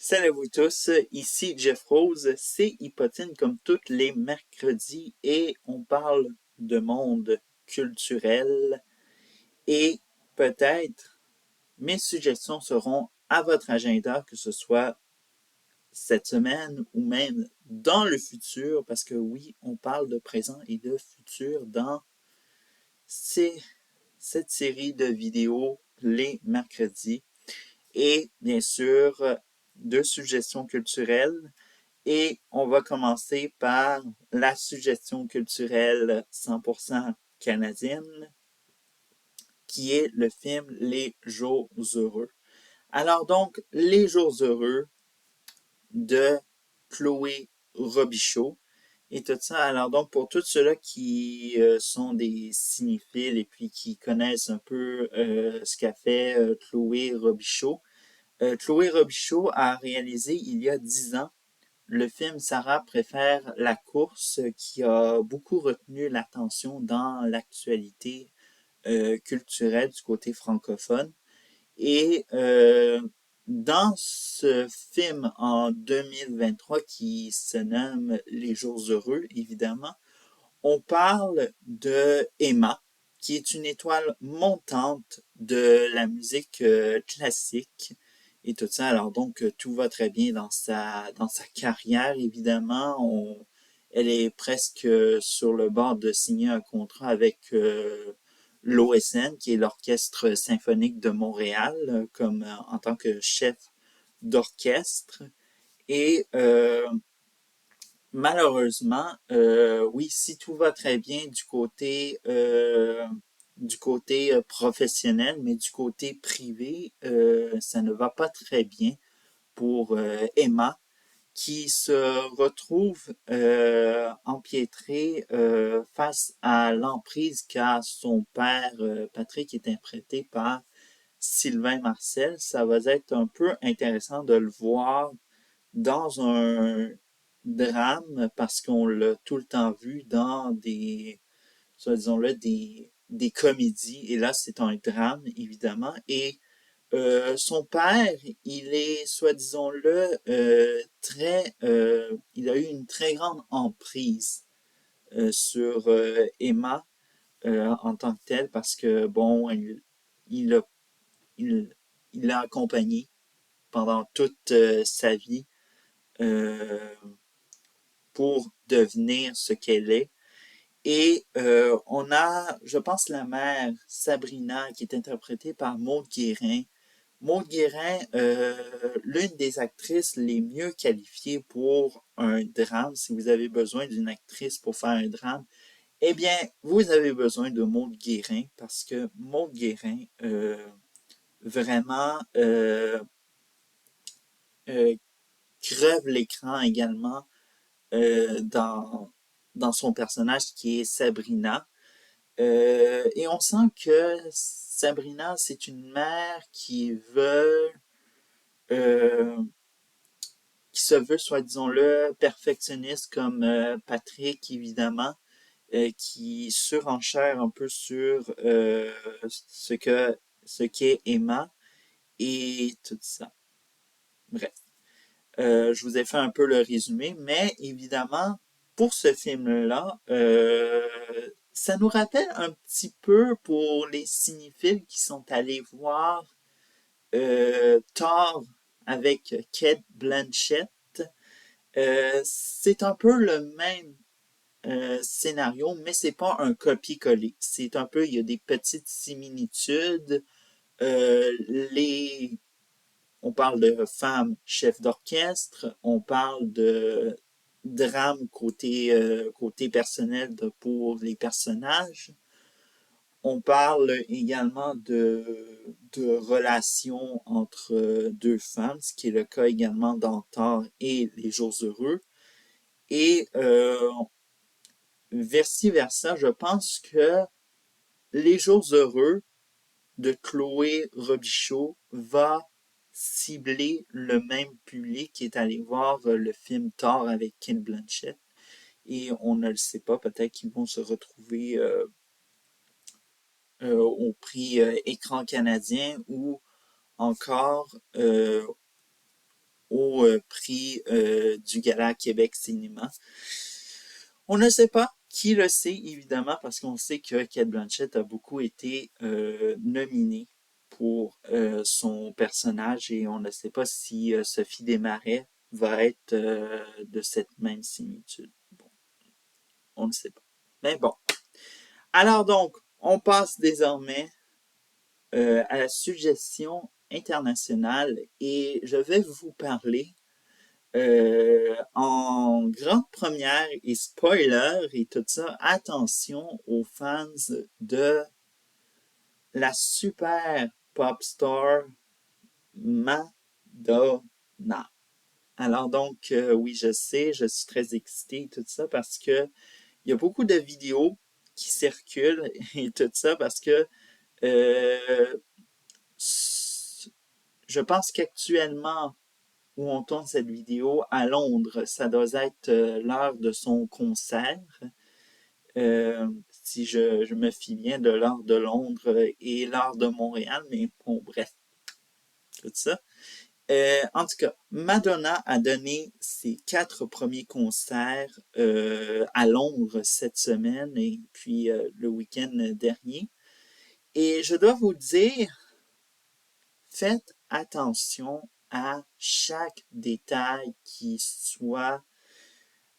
Salut à vous tous, ici Jeff Rose, c'est Hypotine comme tous les mercredis et on parle de monde culturel et peut-être mes suggestions seront à votre agenda, que ce soit cette semaine ou même dans le futur, parce que oui, on parle de présent et de futur dans cette série de vidéos les mercredis. Et bien sûr, deux suggestions culturelles. Et on va commencer par la suggestion culturelle 100% canadienne, qui est le film Les Jours heureux. Alors donc, Les Jours heureux de Chloé Robichaud et tout ça. Alors donc, pour tous ceux-là qui sont des cinéphiles et puis qui connaissent un peu ce qu'a fait Chloé Robichaud, Chloé Robichaud a réalisé il y a 10 ans le film Sarah préfère la course qui a beaucoup retenu l'attention dans l'actualité culturelle du côté francophone. Et dans ce film en 2023 qui se nomme Les Jours heureux, évidemment, on parle de Emma, qui est une étoile montante de la musique classique et tout ça. Alors donc, tout va très bien dans sa carrière, évidemment. Elle est presque sur le bord de signer un contrat avec l'OSN, qui est l'Orchestre symphonique de Montréal, comme en tant que chef d'orchestre. Et malheureusement, oui, si tout va très bien du côté professionnel, mais du côté privé, ça ne va pas très bien pour Emma, qui se retrouve empiétrée face à l'emprise qu'a son père Patrick, qui est interprété par Sylvain Marcel. Ça va être un peu intéressant de le voir dans un drame parce qu'on l'a tout le temps vu dans disons-le, des comédies. Et là, c'est un drame, évidemment. Et son père, il est, disons-le, il a eu une très grande emprise sur Emma en tant que telle parce que, bon, il a, il, il l'a accompagnée pendant toute sa vie euh, pour devenir ce qu'elle est. Et on a, je pense, la mère, Sabrina, qui est interprétée par Maude Guérin. Maude Guérin, l'une des actrices les mieux qualifiées pour un drame. Si vous avez besoin d'une actrice pour faire un drame, eh bien, vous avez besoin de Maude Guérin parce que Maude Guérin, vraiment, euh, crève l'écran également dans son personnage qui est Sabrina. Et on sent que Sabrina, c'est une mère euh, qui se veut, soit disons-le, perfectionniste comme Patrick, évidemment, qui surenchère un peu sur ce qu'est Emma et tout ça. Bref. Je vous ai fait un peu le résumé, mais évidemment, pour ce film-là, ça nous rappelle un petit peu pour les cinéphiles qui sont allés voir Thor avec Cate Blanchett. C'est un peu le même scénario, mais c'est pas un copier-coller. C'est un peu, il y a des petites similitudes. Euh, les On parle de femmes chefs d'orchestre, on parle de drame côté personnel pour les personnages. On parle également de relations entre deux femmes, ce qui est le cas également dans Thor et Les Jours heureux. Et vice-versa, je pense que Les Jours heureux de Chloé Robichaud va cibler le même public qui est allé voir le film Thor avec Kate Blanchett. Et on ne le sait pas, peut-être qu'ils vont se retrouver au prix Écran canadien ou encore au prix du Gala Québec Cinéma. On ne sait pas qui le sait, évidemment, parce qu'on sait que Cate Blanchett a beaucoup été nominée pour son personnage et on ne sait pas si Sophie Desmarais va être de cette même similitude. Bon, on ne sait pas. Mais bon. Alors donc, on passe désormais à la suggestion internationale et je vais vous parler en grande première et spoiler et tout ça, attention aux fans de la super pop star Madonna. Alors donc, oui, je sais, je suis très excitée et tout ça parce que il y a beaucoup de vidéos qui circulent et tout ça parce que euh, je pense qu'actuellement, où on tourne cette vidéo, à Londres, ça doit être l'heure de son concert. Si je me fie bien de l'heure de Londres et l'heure de Montréal, mais bon, bref, tout ça. En tout cas, Madonna a donné ses 4 premiers concerts à Londres cette semaine et puis le week-end dernier. Et je dois vous dire, faites attention à chaque détail qui soit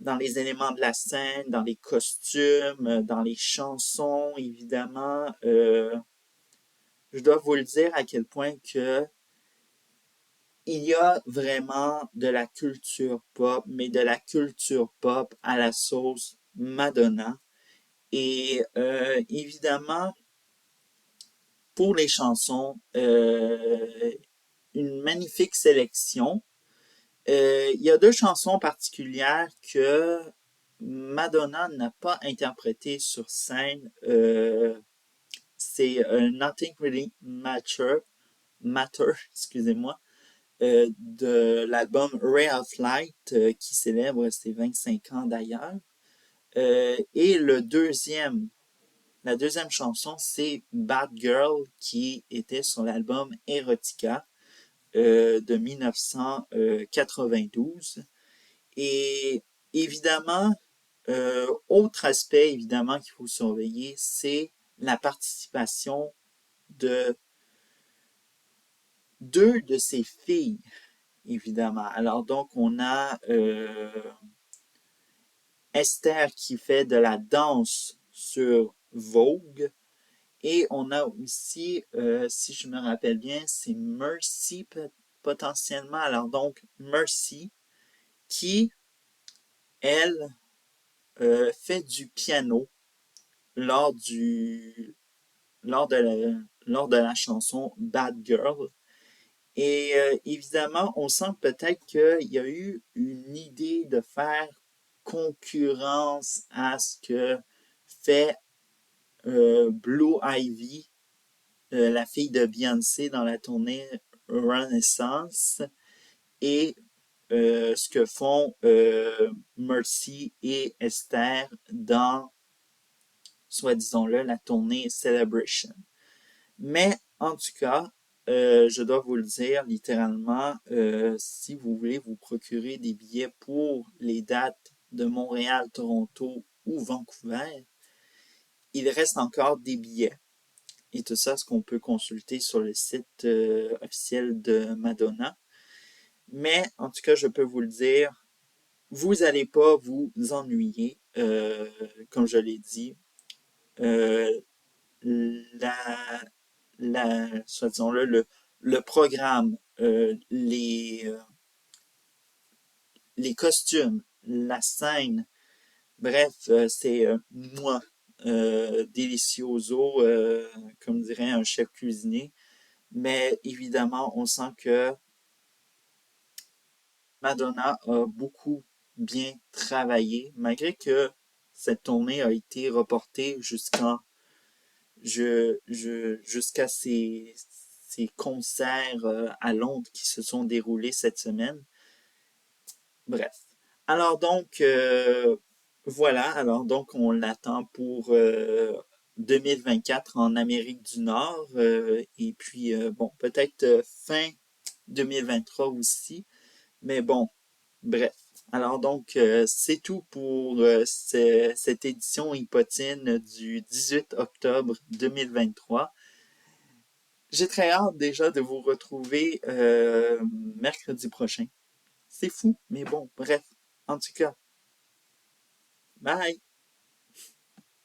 dans les éléments de la scène, dans les costumes, dans les chansons, évidemment. Je dois vous le dire à quel point que il y a vraiment de la culture pop, mais de la culture pop à la sauce Madonna. Et évidemment, pour les chansons, une magnifique sélection. Il y a 2 chansons particulières que Madonna n'a pas interprétées sur scène. C'est Nothing Really Matter, excusez-moi, de l'album Ray of Light qui célèbre ses 25 ans d'ailleurs. Et la deuxième chanson, c'est Bad Girl qui était sur l'album Erotica de 1992. Et évidemment, autre aspect évidemment qu'il faut surveiller, c'est la participation de 2 de ses filles, évidemment. Alors donc, on a Esther qui fait de la danse sur Vogue. Et on a aussi, si je me rappelle bien, c'est Mercy potentiellement. Alors donc, Mercy qui, elle, fait du piano lors du lors de lors de la chanson Bad Girl. Et évidemment, on sent peut-être qu'il y a eu une idée de faire concurrence à ce que fait Blue Ivy, la fille de Beyoncé dans la tournée Renaissance, et ce que font Mercy et Esther dans, soit disons-le, la tournée Celebration. Mais en tout cas, je dois vous le dire littéralement, si vous voulez vous procurer des billets pour les dates de Montréal, Toronto ou Vancouver, il reste encore des billets. Et tout ça, ce qu'on peut consulter sur le site officiel de Madonna. Mais en tout cas, je peux vous le dire, vous n'allez pas vous ennuyer, comme je l'ai dit. La, soit disons-le, le programme, les costumes, la scène, bref, c'est moi, delicioso, comme dirait un chef cuisinier. Mais évidemment, on sent que Madonna a beaucoup bien travaillé, malgré que cette tournée a été reportée jusqu'à ces concerts à Londres qui se sont déroulés cette semaine. Bref. Alors donc, voilà. Alors donc, on l'attend pour 2024 en Amérique du Nord. Et puis, bon, peut-être fin 2023 aussi. Mais bon, bref. Alors donc, c'est tout pour cette édition Hypotine du 18 octobre 2023. J'ai très hâte déjà de vous retrouver mercredi prochain. C'est fou, mais bon, bref. En tout cas, bye!